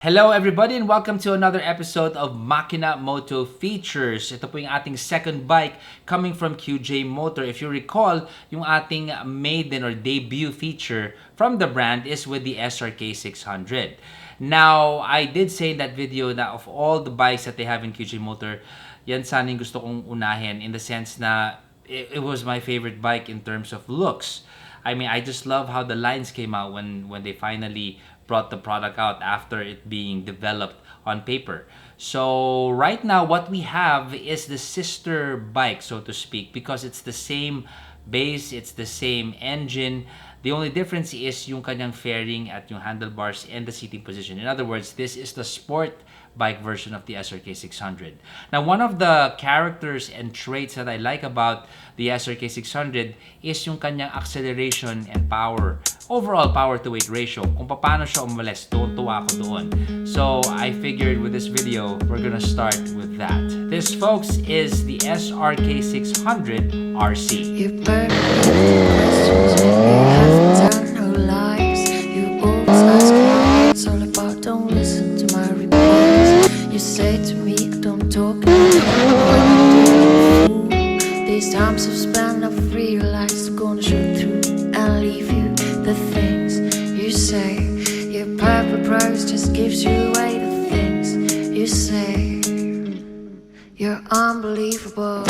Hello everybody and welcome to another episode of Makina Moto Features. Ito po yung ating second bike coming from QJMoto. If you recall, yung ating maiden or debut feature from the brand is with the SRK 600. Now, I did say in that video that of all the bikes that they have in QJMoto, yan sana yung gusto kong unahin in the sense na it was my favorite bike in terms of looks. I mean, I just love how the lines came out when they finally brought the product out after it being developed on paper. So right now, what we have is the sister bike, so to speak, because it's the same base, it's the same engine. The only difference is yung kanyang fairing at yung handlebars and the seating position. In other words, this is the sport bike version of the SRK 600. Now, one of the characters and traits that I like about the SRK 600 is yung kanyang acceleration and power, overall power to weight ratio. Kung paano siya umalis, tuwa ako doon. So, I figured with this video, we're gonna start with that. This, folks, is the SRK 600 RC. You burn questions, you haven't done no lies. You always ask me what it's all about, don't listen to my replies. You say to me, I don't talk fool. These times I've spent, I've realized I'm gonna shoot through and leave you the things you say. Your purple prose just gives you away the things you say. You're unbelievable.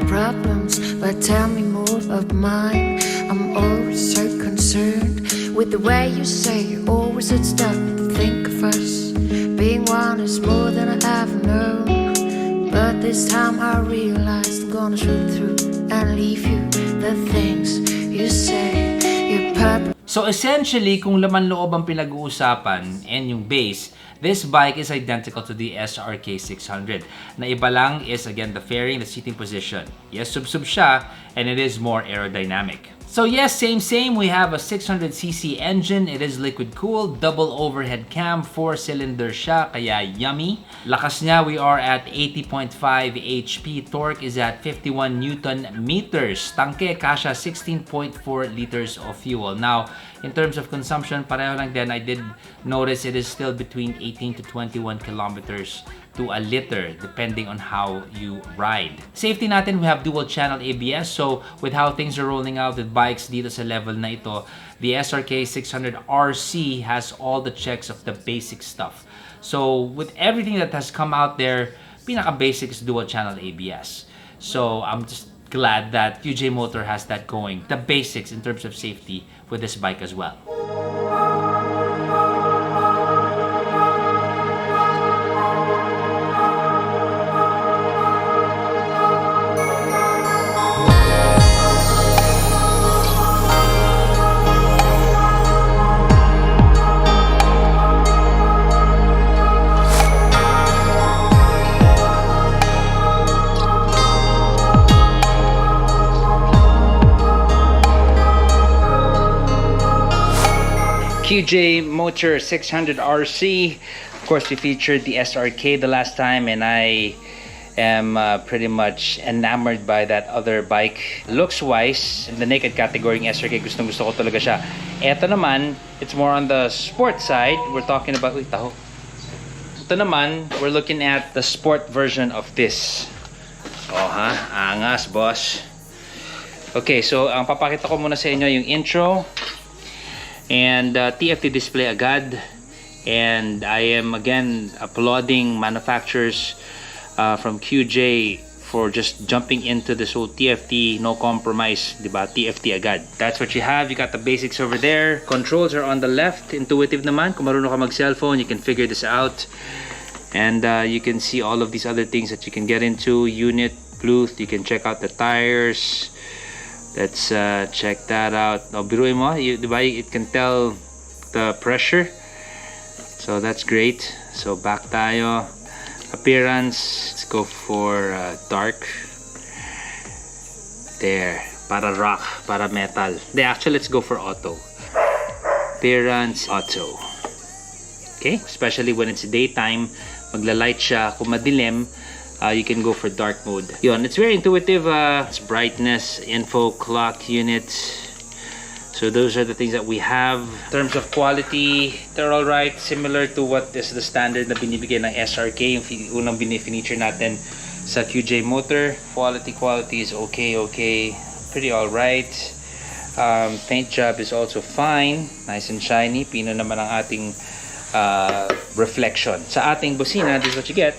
Problems, but tell me more of mine. I'm always so concerned with the way you say you always had stuff to think of us. Being one is more than I ever known, but this time I realized I'm gonna shoot through and leave you the things you say. You're purple. So essentially, kung laman loob ang pinag-uusapan and yung base, this bike is identical to the SRK 600. Na iba lang is, again, the fairing, the seating position. Yes, sub-sub siya, and it is more aerodynamic. So yes, same. We have a 600cc engine. It is liquid-cooled, double overhead cam, 4-cylinder siya, kaya yummy. Lakas niya, we are at 80.5 HP. Torque is at 51 Newton meters. Tangke, kasha 16.4 liters of fuel. Now, in terms of consumption, pareho lang din. I did notice it is still between 18 to 21 kilometers to a liter depending on how you ride. Safety natin, we have dual channel ABS. So with how things are rolling out with bikes dito sa level na ito, the SRK 600 RC has all the checks of the basic stuff. So with everything that has come out there, pinaka-basic is dual channel ABS. So I'm just glad that QJMoto has that going. The basics in terms of safety with this bike as well. QJMoto 600 RC. Of course, we featured the SRK the last time, and I am pretty much enamored by that other bike. Looks-wise, in the naked category, yung SRK, gustong-gusto ko talaga siya. Ito naman, it's more on the sport side. We're talking about, ito naman, we're looking at the sport version of this. Oh ha, angas, boss. Okay, so ang papakita ko muna sa inyo yung intro. And TFT display agad, and I am again applauding manufacturers from QJ for just jumping into this whole TFT, no compromise, diba? TFT agad. That's what you have. You got the basics over there. Controls are on the left. Intuitive naman. Kung marunong ka mag-cellphone, you can figure this out. And you can see all of these other things that you can get into. Unit, Bluetooth, you can check out the tires. Let's check that out. Oh, biruin mo, diba? It can tell the pressure. So that's great. So back tayo. Appearance, let's go for dark. There, para rock, para metal. Actually, let's go for auto. Appearance, auto. Okay, especially when it's daytime, magla-light siya. Kung madilim, you can go for dark mode. Yun, it's very intuitive. It's brightness, info, clock unit. So those are the things that we have. In terms of quality, they're alright. Similar to what is the standard na binibigay ng SRK, yung unang binifeature natin sa QJMoto. Quality is okay. Pretty alright. Paint job is also fine. Nice and shiny. Pino naman ang ating reflection. Sa ating busina, this is what you get.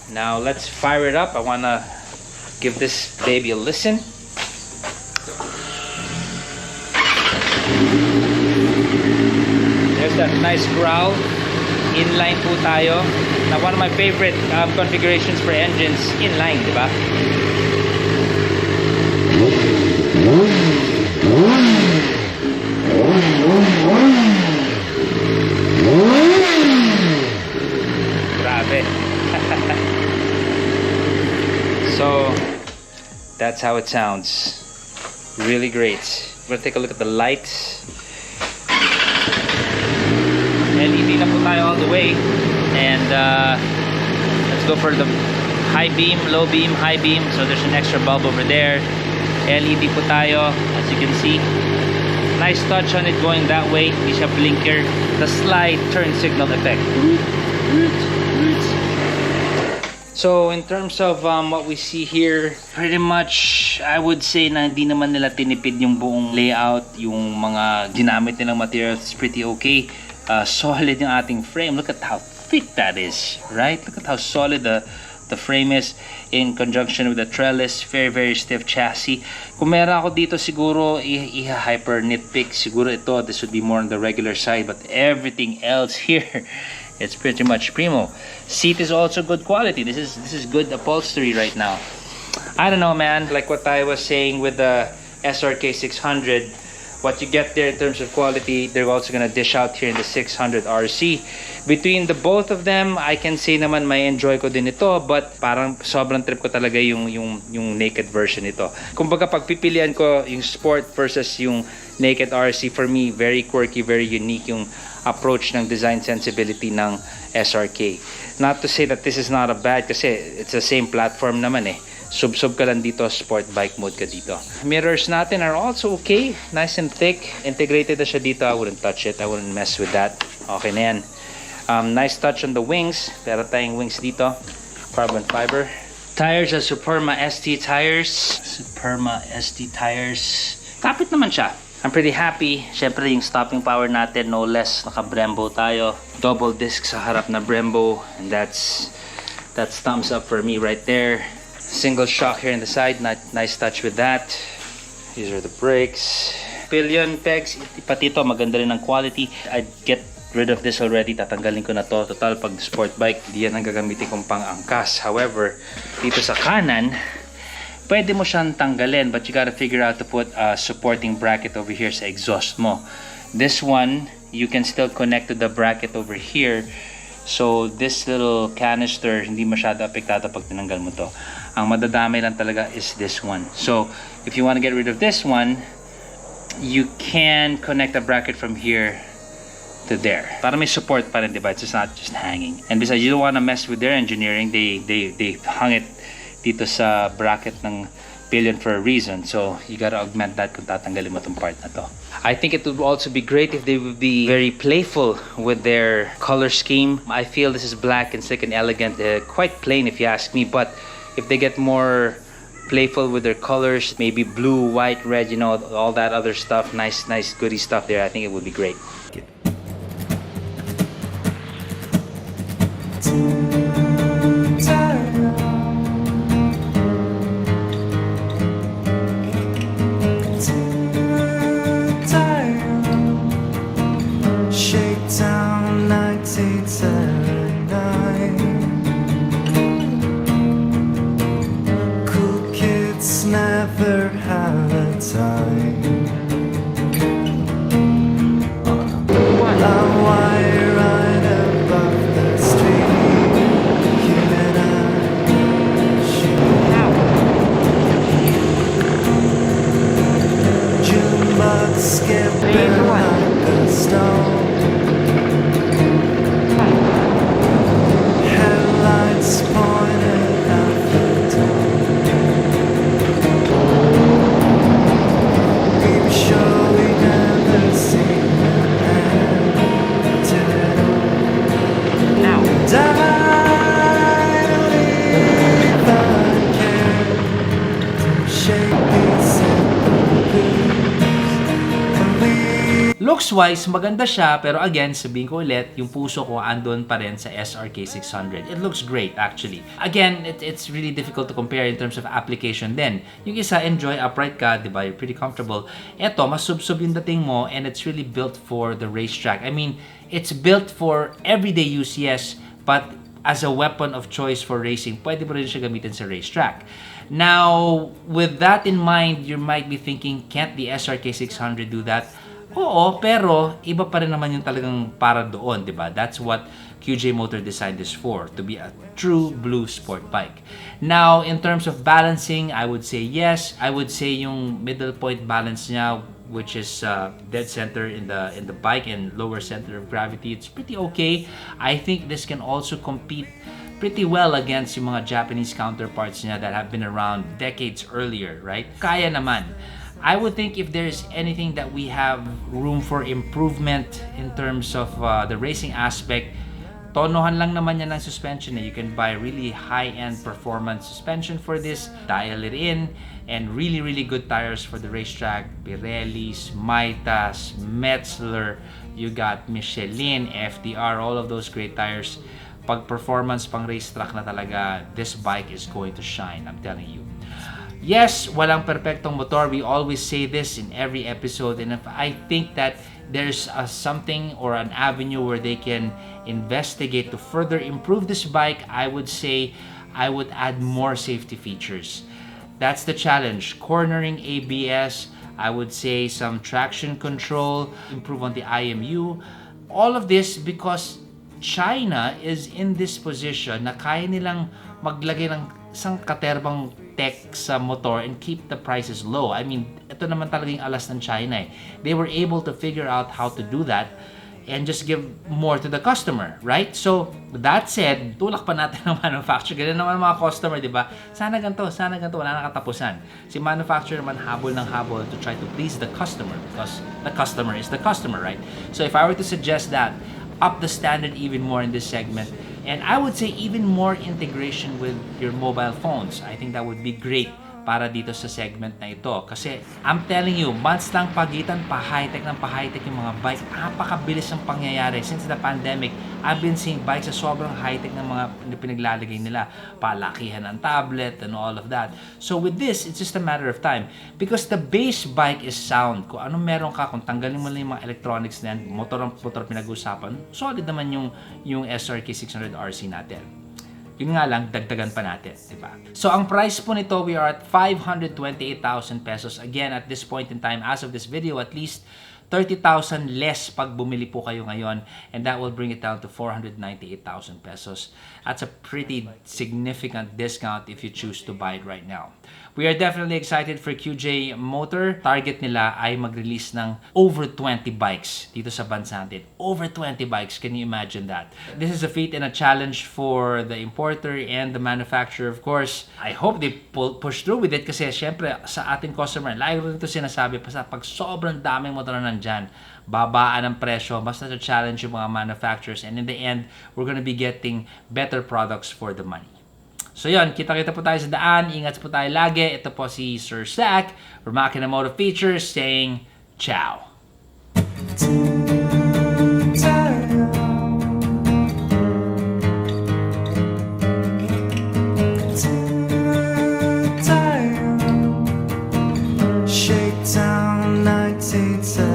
Now let's fire it up. I wanna give this baby a listen. There's that nice growl. Inline po tayo. Now one of my favorite configurations for engines, inline, di ba? Grabe. So that's how it sounds. Really great. We're gonna take a look at the lights. LED na po tayo all the way. And let's go for the high beam, low beam, high beam. So there's an extra bulb over there. LED po tayo, as you can see. Nice touch on it going that way. Hindi siya blinker. The slide turn signal effect. So in terms of what we see here, pretty much I would say na hindi naman nila tinipid yung buong layout, yung mga ginamit nilang materials. It's pretty okay. Solid yung ating frame. Look at how thick that is, right? Look at how solid the frame is in conjunction with the trellis. Very stiff chassis. Kung meron ako dito siguro i-hyper nitpick, siguro ito, this would be more on the regular side, but everything else here, it's pretty much primo. Seat is also good quality. This is good upholstery right now. I don't know, man, like what I was saying with the SRK 600, what you get there in terms of quality, they're also gonna dish out here in the 600 RC. Between the both of them, I can say naman may enjoy ko din ito, but parang sobrang trip ko talaga yung naked version nito. Kumbaga pagpipilian ko yung sport versus yung naked RC, for me very quirky, very unique yung approach ng design sensibility ng SRK. Not to say that this is not a bad, kasi it's the same platform naman eh. Sub ka lang dito, sport bike mode ka dito. Mirrors natin are also okay, nice and thick. Integrated na siya dito. I wouldn't touch it, I wouldn't mess with that. Okay na yan. Nice touch on the wings. Pero tayong wings dito, carbon fiber. Tires are Superma ST tires. Superma ST tires. Kapit naman siya. I'm pretty happy. Syempre yung stopping power natin, no less, naka Brembo tayo. Double disc sa harap na Brembo, and that's thumbs up for me right there. Single shock here in the side, nice touch with that. These are the brakes. Pillion pegs, pati ito maganda rin ang quality. I'd get rid of this already, tatanggalin ko na to. Total pag sport bike, di yan ang gagamitin kong pang-angkas. However, dito sa kanan, pwede mo siyang tanggalin, but you gotta figure out to put a supporting bracket over here sa exhaust mo. This one, you can still connect to the bracket over here. So this little canister, hindi masyado apektado pag tinanggal mo to. Ang madadamay lang talaga is this one. So if you want to get rid of this one, you can connect a bracket from here to there. Para may support pa rin, diba? It's just not just hanging. And besides, you don't want to mess with their engineering. They hung it dito sa bracket ng pillion for a reason. So you gotta augment that kung tatanggalin mo itong part na to. I think it would also be great if they would be very playful with their color scheme. I feel this is black and slick and elegant, quite plain if you ask me, but if they get more playful with their colors, maybe blue, white, red, you know, all that other stuff, nice goody stuff there, I think it would be great. Never have a time. Looks-wise, maganda siya, pero again, sabihin ko ulit, yung puso ko andun pa rin sa SRK 600. It looks great, actually. Again, it's really difficult to compare in terms of application din. Yung isa, enjoy, upright ka, di ba? You're pretty comfortable. Eto, mas sub-sub yung dating mo, and it's really built for the racetrack. I mean, it's built for everyday use, yes, but as a weapon of choice for racing, pwede mo rin siya gamitin sa racetrack. Now, with that in mind, you might be thinking, can't the SRK 600 do that? Oo, pero iba pa rin naman yung talagang para doon, di ba? That's what QJMoto designed this for, to be a true blue sport bike. Now, in terms of balancing, I would say yes. I would say yung middle point balance niya, which is dead center in the bike and lower center of gravity, it's pretty okay. I think this can also compete pretty well against yung mga Japanese counterparts niya that have been around decades earlier, right? Kaya naman. I would think if there's anything that we have room for improvement in terms of the racing aspect, tonohan lang naman yan ng suspension. You can buy really high-end performance suspension for this, dial it in, and really, really good tires for the racetrack. Pirellis, Mitas, Metzler, you got Michelin, FDR, all of those great tires. Pag performance pang racetrack na talaga, this bike is going to shine, I'm telling you. Yes, walang perfectong motor. We always say this in every episode, and if I think that there's something or an avenue where they can investigate to further improve this bike, I would say I would add more safety features. That's the challenge. Cornering ABS, I would say some traction control, improve on the IMU. All of this because China is in this position na kaya nilang maglagay ng isang katerbang tech sa motor and keep the prices low. I mean, ito naman talaga yung alas ng China eh. They were able to figure out how to do that and just give more to the customer, right? So, with that said, tulak pa natin ng manufacturer. Ganun naman mga customer, di ba? Sana ganito, wala na katapusan. Si manufacturer naman habol ng habol to try to please the customer because the customer is the customer, right? So, if I were to suggest that, up the standard even more in this segment, and I would say even more integration with your mobile phones. I think that would be great para dito sa segment na ito. Kasi I'm telling you, months lang pagitan, pa-high-tech yung mga bike. Napakabilis ang pangyayari. Since the pandemic, I've been seeing bikes sa sobrang high-tech ng mga pinaglalagay nila. Palakihan ng tablet and all of that. So with this, it's just a matter of time. Because the base bike is sound. Kung anong meron ka, kung tanggalin mo lang yung mga electronics na yan, motor pinag-usapan, solid naman yung SRK 600 RC natin. Yun nga lang, dagdagan pa natin, di ba? So, ang price po nito, we are at 528,000 pesos. Again, at this point in time, as of this video, at least 30,000 less pag bumili po kayo ngayon, and that will bring it down to 498,000 pesos. That's a pretty significant discount if you choose to buy it right now. We are definitely excited for QJMoto. Target nila ay mag-release ng over 20 bikes dito sa bansa natin. Over 20 bikes, can you imagine that? This is a feat and a challenge for the importer and the manufacturer, of course. I hope they push through with it kasi syempre sa ating customer, lagi rin ito sinasabi pa sa pag sobrang daming motor na nandyan, babaan ang presyo, mas na-challenge yung mga manufacturers, and in the end, we're gonna be getting better products for the money. So yun, kita-kita po tayo sa daan, ingat po tayo lagi. Ito po si Sir Zach from Makina Moto Features saying, ciao! Shakedown 1970.